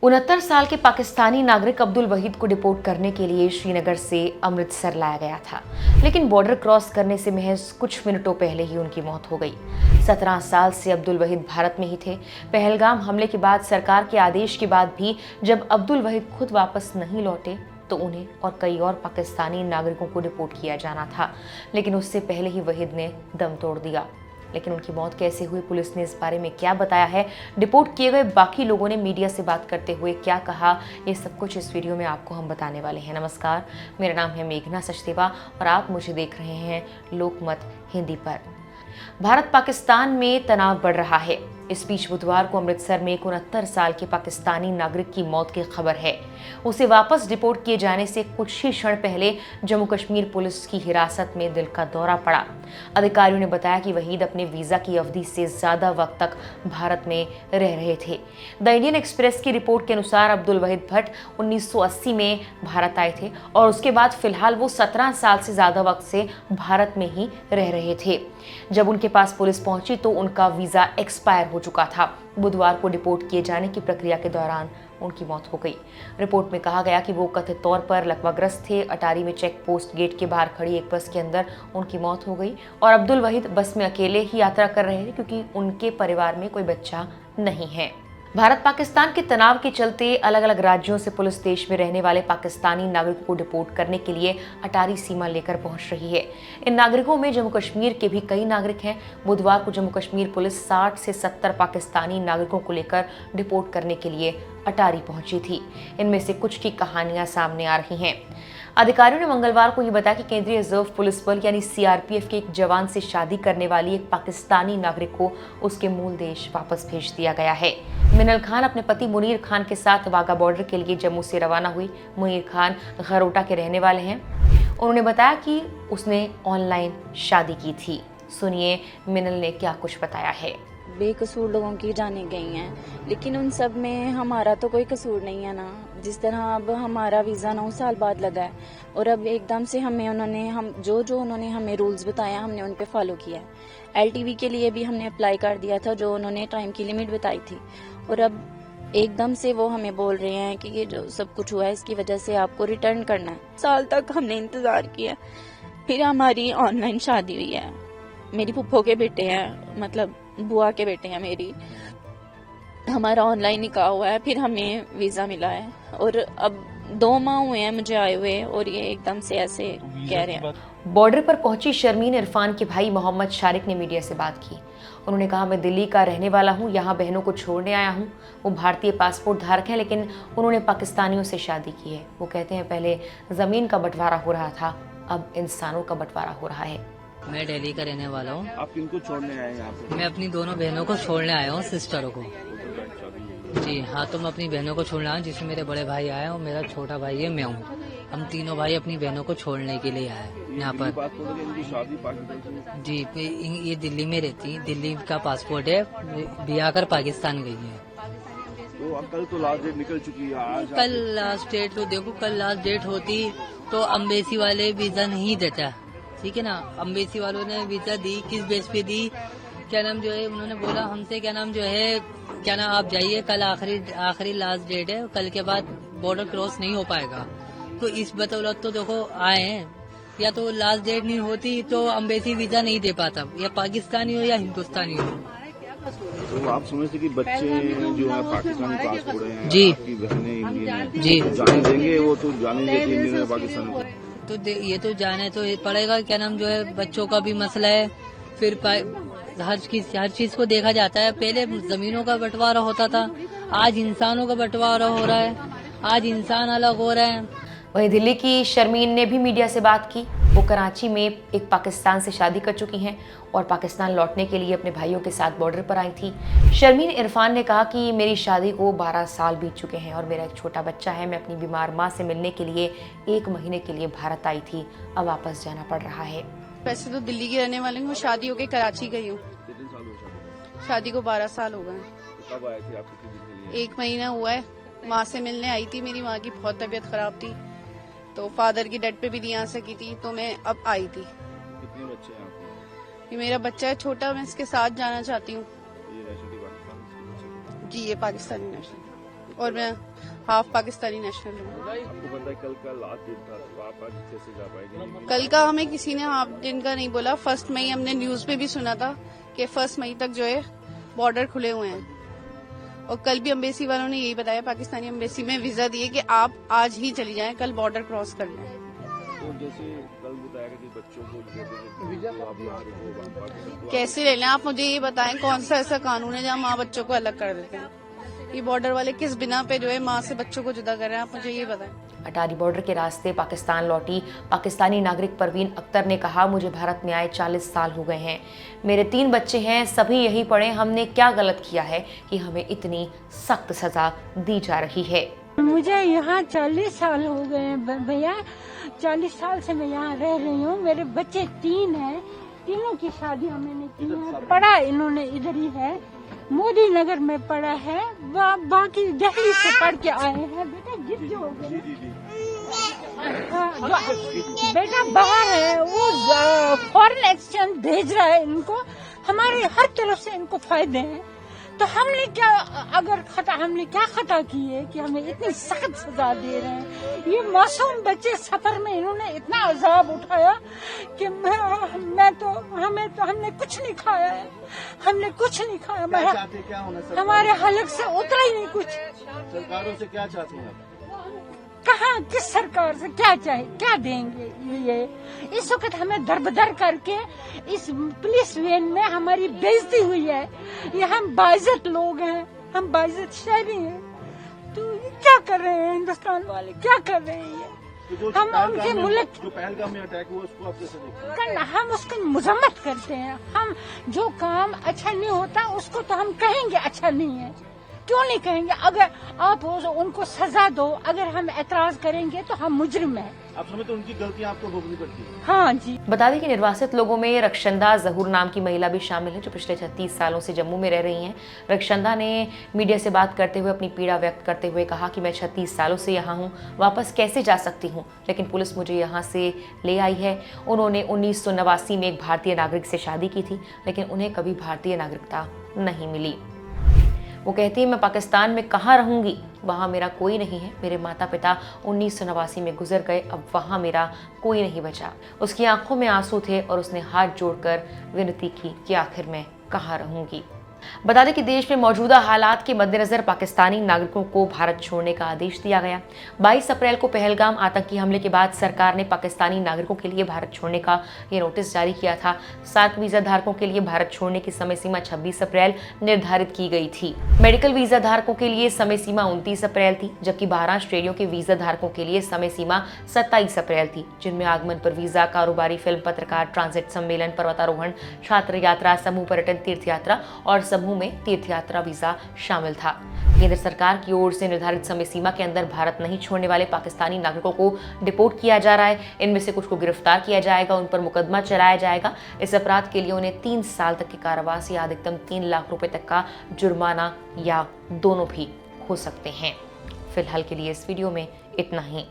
69 साल के पाकिस्तानी नागरिक अब्दुल वहीद को डिपोर्ट करने के लिए श्रीनगर से अमृतसर लाया गया था, लेकिन बॉर्डर क्रॉस करने से महज कुछ मिनटों पहले ही उनकी मौत हो गई। 17 साल से अब्दुल वहीद भारत में ही थे। पहलगाम हमले के बाद सरकार के आदेश के बाद भी जब अब्दुल वहीद खुद वापस नहीं लौटे तो उन्हें और कई और पाकिस्तानी नागरिकों को डिपोर्ट किया जाना था, लेकिन उससे पहले ही वहीद ने दम तोड़ दिया। लेकिन उनकी मौत कैसे हुई, पुलिस ने इस बारे में क्या बताया है, डिपोर्ट किए गए बाकी लोगों ने मीडिया से बात करते हुए क्या कहा, ये सब कुछ इस वीडियो में आपको हम बताने वाले हैं। नमस्कार, मेरा नाम है मेघना सचदेवा और आप मुझे देख रहे हैं लोकमत हिंदी पर। भारत पाकिस्तान में तनाव बढ़ रहा है। इस बीच बुधवार को अमृतसर में 69 साल के पाकिस्तानी नागरिक की मौत की खबर है। उसे वापस डिपोर्ट किए जाने से कुछ ही क्षण पहले जम्मू कश्मीर पुलिस की हिरासत में दिल का दौरा पड़ा। अधिकारियों ने बताया कि वहीद अपने वीजा की अवधि से ज्यादा वक्त तक भारत में रह रहे थे। द इंडियन एक्सप्रेस की रिपोर्ट के अनुसार अब्दुल वहीद भट्ट 1980 में भारत आए थे और उसके बाद फिलहाल वो 17 साल से ज्यादा वक्त से भारत में ही रह रहे थे। जब उनके पास पुलिस पहुंची तो उनका वीजा एक्सपायर हो चुका था। बुधवार को डिपोर्ट किए जाने की प्रक्रिया के दौरान उनकी मौत हो गई। रिपोर्ट में कहा गया कि वो कथित तौर पर लकवाग्रस्त थे। अटारी में चेक पोस्ट गेट के बाहर खड़ी एक बस के अंदर उनकी मौत हो गई और अब्दुल वहीद बस में अकेले ही यात्रा कर रहे थे क्योंकि उनके परिवार में कोई बच्चा नहीं है। भारत पाकिस्तान के तनाव के चलते अलग अलग राज्यों से पुलिस देश में रहने वाले पाकिस्तानी नागरिकों को डिपोर्ट करने के लिए अटारी सीमा लेकर पहुंच रही है। इन नागरिकों में जम्मू कश्मीर के भी कई नागरिक हैं। बुधवार को जम्मू कश्मीर पुलिस 60 से 70 पाकिस्तानी नागरिकों को लेकर डिपोर्ट करने के लिए अटारी पहुंची थी। इनमें से कुछ की कहानियां सामने आ रही हैं। अधिकारियों ने मंगलवार को ये बताया कि केंद्रीय रिजर्व पुलिस बल यानी सीआरपीएफ के एक जवान से शादी करने वाली एक पाकिस्तानी नागरिक को उसके मूल देश वापस भेज दिया गया है। मिनल खान अपने पति मुनीर खान के साथ वाघा बॉर्डर के लिए जम्मू से रवाना हुई। मुनीर खान गरोटा के रहने वाले हैं। उन्होंने बताया कि उसने ऑनलाइन शादी की थी। सुनिए मिनल ने क्या कुछ बताया है। बेकसूर लोगों की जाने गई हैं, लेकिन उन सब में हमारा तो कोई कसूर नहीं है ना। जिस तरह अब हमारा वीज़ा 9 साल बाद लगा है और अब एकदम से हम जो उन्होंने हमें रूल्स बताया हमने उन पे फॉलो किया है। एलटीवी के लिए भी हमने अप्लाई कर दिया था, जो उन्होंने टाइम की लिमिट बताई थी, और अब एकदम से वो हमें बोल रहे हैं कि ये जो सब कुछ हुआ है इसकी वजह से आपको रिटर्न करना है। साल तक हमने इंतजार किया, फिर हमारी ऑनलाइन शादी हुई है। मेरी फुप्पो के बेटे हैं, मतलब बुआ के बेटे हैं मेरी। हमारा ऑनलाइन निकाह हुआ है, फिर हमें वीजा मिला है और अब 2 माह हुए हैं मुझे आए हुए और ये एकदम से ऐसे कह रहे हैं। बॉर्डर पर पहुंची शर्मीन इरफान के भाई मोहम्मद शारिक ने मीडिया से बात की। उन्होंने कहा, मैं दिल्ली का रहने वाला हूं, यहाँ बहनों को छोड़ने आया हूं। वो भारतीय पासपोर्ट धारक हैं, लेकिन उन्होंने पाकिस्तानियों से शादी की है। वो कहते हैं पहले जमीन का बंटवारा हो रहा था, अब इंसानों का बंटवारा हो रहा है। मैं दिल्ली का रहने वाला हूँ। आप किनको छोड़ने आए यहाँ पे? मैं अपनी दोनों बहनों को छोड़ने आया हूँ, सिस्टरों को। जी हाँ, तो मैं अपनी बहनों को छोड़ने आया हूँ, जिसमें मेरे बड़े भाई आए और मेरा छोटा भाई है, मैं हूँ। हम तीनों भाई अपनी बहनों को छोड़ने के लिए आए यहाँ पर। जी, ये दिल्ली में रहती, दिल्ली का पासपोर्ट है, ब्याह कर पाकिस्तान गई है। तो कल तो लास्ट डेट निकल चुकी है। आज कल लास्ट डेट तो देखो, कल लास्ट डेट होती तो अम्बेसी वाले वीजा नहीं देता, ठीक है ना। अम्बेसी वालों ने वीजा दी, किस बेस पे दी, क्या नाम जो है, उन्होंने बोला हमसे क्या नाम जो है, क्या नाम आप जाइए, कल आखिरी लास्ट डेट है, कल के बाद बॉर्डर क्रॉस नहीं हो पाएगा। तो इस बदौलत तो देखो आए हैं, या तो लास्ट डेट नहीं होती तो अम्बेसी वीजा नहीं दे पाता, या पाकिस्तानी हो या हिंदुस्तानी हो। तो आप समझते कि बच्चे जो है पाकिस्तानी पासपोर्ट हैं, जी, आपकी बहनें इंडियन जी, जाने देंगे? वो तो जाने देते इंडियन और पाकिस्तान। तो ये तो जाने तो पड़ेगा, क्या नाम जो है, बच्चों का भी मसला है। फिर हर चीज को देखा जाता है। पहले जमीनों का बंटवारा होता था, आज इंसानों का बंटवारा हो रहा है, आज इंसान अलग हो रहे हैं। वहीं दिल्ली की शर्मीन ने भी मीडिया से बात की। वो कराची में एक पाकिस्तान से शादी कर चुकी हैं और पाकिस्तान लौटने के लिए अपने भाइयों के साथ बॉर्डर पर आई थी। शर्मीन इरफान ने कहा कि मेरी शादी को 12 साल बीत चुके हैं और मेरा एक छोटा बच्चा है। मैं अपनी बीमार माँ से मिलने के लिए 1 महीने के लिए भारत आई थी, अब वापस जाना पड़ रहा है। वैसे तो दिल्ली की रहने वाली हूँ, शादी होके कराची गई हूँ। कितने साल हुए? शादी को 12 साल हो गए। कब आई थी आप? कितने दिन के लिए? 1 महीना हुआ है। माँ से मिलने आई थी, मेरी माँ की बहुत तबीयत खराब थी, तो फादर की डेथ पे भी नहीं आ सकी थी, तो मैं अब आई थी। कितने बच्चे हैं आपके? ये मेरा बच्चा है छोटा, मैं इसके साथ जाना चाहती हूँ। ये नेशनलिटी पाकिस्तान? जी, ये पाकिस्तानी नेशनल। और मैं हाफ पाकिस्तानी नेशनल हूँ। आपको पता है कल का लास्ट दिन था, तो आप आज कैसे जा पाएंगे? कल का हमें किसी ने हाफ दिन का नहीं बोला, 1 मई हमने न्यूज पे भी सुना था कि 1 मई तक जो है बॉर्डर खुले हुए हैं। और कल भी एम्बेसी वालों ने यही बताया, पाकिस्तानी एम्बेसी में वीजा दिए कि आप आज ही चली जाएं, कल बॉर्डर क्रॉस कर लें। तो जैसे कल बताया कि बच्चों को तो आप पाकिस्तान कैसे ले लें? आप मुझे ये बताएं कौन सा ऐसा कानून है जहाँ माँ बच्चों को अलग कर देते हैं? ये बॉर्डर वाले किस बिना पे जो है माँ से बच्चों को जुदा कर रहे हैं? आप मुझे ये बताएं। अटारी बॉर्डर के रास्ते पाकिस्तान लौटी पाकिस्तानी नागरिक परवीन अख्तर ने कहा, मुझे भारत में आए 40 साल हो गए हैं, मेरे 3 बच्चे हैं, सभी यही पढ़े, हमने क्या गलत किया है कि हमें इतनी सख्त सजा दी जा रही है? मुझे यहाँ 40 साल हो गए हैं भैया, 40 साल से मैं यहाँ रह रही हूँ। मेरे बच्चे 3 हैं, तीनों की शादियाँ मैंने की हैं। पढ़ा इन्होंने इधर ही है, मोदी नगर में पढ़ा है, बाकी दिल्ली से पढ़ के आए हैं। बेटा गिर जाओगे। बेटा बाहर है, वो फॉरेन एक्सचेंज भेज रहा है इनको, हमारे हर तरफ से इनको फायदे हैं। तो हमने क्या खता की है कि हमें इतनी सख्त सजा दे रहे हैं? ये मासूम बच्चे सफर में इन्होंने इतना अजाब उठाया कि हमने कुछ नहीं खाया है, हमने कुछ नहीं खाया। क्या होना हमारे हलक से उतरा ही नहीं कुछ। सरकारों से क्या चाहते हैं आप? कहाँ किस सरकार से क्या चाहिए, क्या देंगे? ये इस वक्त हमें दरबदर करके इस पुलिस वैन में हमारी बेइज्जती हुई है। ये हम बाइज्जत लोग हैं, हम बाइज्जत शहरी हैं, तो ये क्या कर रहे हैं हिंदुस्तान वाले, क्या कर रहे हैं ये? तो हम उनके मुल्क जो पहलगाम में अटैक हुआ उसको आप कैसे देखते हैं? हम उसकी मजम्मत करते हैं। हम जो काम अच्छा नहीं होता उसको तो हम कहेंगे अच्छा नहीं है, क्यों नहीं कहेंगे? अगर आप उनको सजा दो, अगर हम एतराज करेंगे तो हम मुजरिम हैं। आप समझते हैं उनकी गलतियां आपको भोगनी पड़ती है? हाँ जी। बता दें कि निर्वासित लोगों में रक्षंदा जहूर नाम की महिला भी शामिल है, जो पिछले 36 सालों से जम्मू में रह रही हैं। रक्षंदा ने मीडिया से बात करते हुए अपनी पीड़ा व्यक्त करते हुए कहा कि मैं 36 सालों से यहाँ हूँ, वापस कैसे जा सकती हूँ, लेकिन पुलिस मुझे यहाँ से ले आई है। उन्होंने 1989 में एक भारतीय नागरिक से शादी की थी, लेकिन उन्हें कभी भारतीय नागरिकता नहीं मिली। वो कहती है, मैं पाकिस्तान में कहाँ रहूँगी, वहाँ मेरा कोई नहीं है, मेरे माता पिता 1989 में गुजर गए, अब वहाँ मेरा कोई नहीं बचा। उसकी आंखों में आंसू थे और उसने हाथ जोड़कर विनती की कि आखिर मैं कहाँ रहूँगी। बता दें कि देश में मौजूदा हालात के मद्देनजर पाकिस्तानी नागरिकों को भारत छोड़ने का आदेश दिया गया। 22 अप्रैल को पहलगाम आतंकी हमले के बाद सरकार ने पाकिस्तानी नागरिकों के लिए भारत छोड़ने का ये नोटिस जारी किया था। सार्क वीजा धारकों के लिए भारत छोड़ने की समय सीमा 26 अप्रैल निर्धारित की गई थी। मेडिकल वीजा धारकों के लिए समय सीमा 29 अप्रैल थी, जबकि 12 श्रेणियों के वीजा धारकों के लिए समय सीमा 27 अप्रैल थी, जिनमें आगमन पर वीजा, कारोबारी, फिल्म, पत्रकार, ट्रांजिट, सम्मेलन, पर्वतारोहण, छात्र यात्रा, समूह पर्यटन, तीर्थ यात्रा और समूह में तीर्थ यात्रा वीजा शामिल था। केंद्र सरकार की ओर से निर्धारित समय सीमा के अंदर भारत नहीं छोड़ने वाले पाकिस्तानी नागरिकों को डिपोर्ट किया जा रहा है। इनमें से कुछ को गिरफ्तार किया जाएगा, उन पर मुकदमा चलाया जाएगा। इस अपराध के लिए उन्हें 3 साल तक की कारावास या अधिकतम 3 लाख रुपए तक का जुर्माना या दोनों भी हो सकते हैं। फिलहाल के लिए इस वीडियो में इतना ही।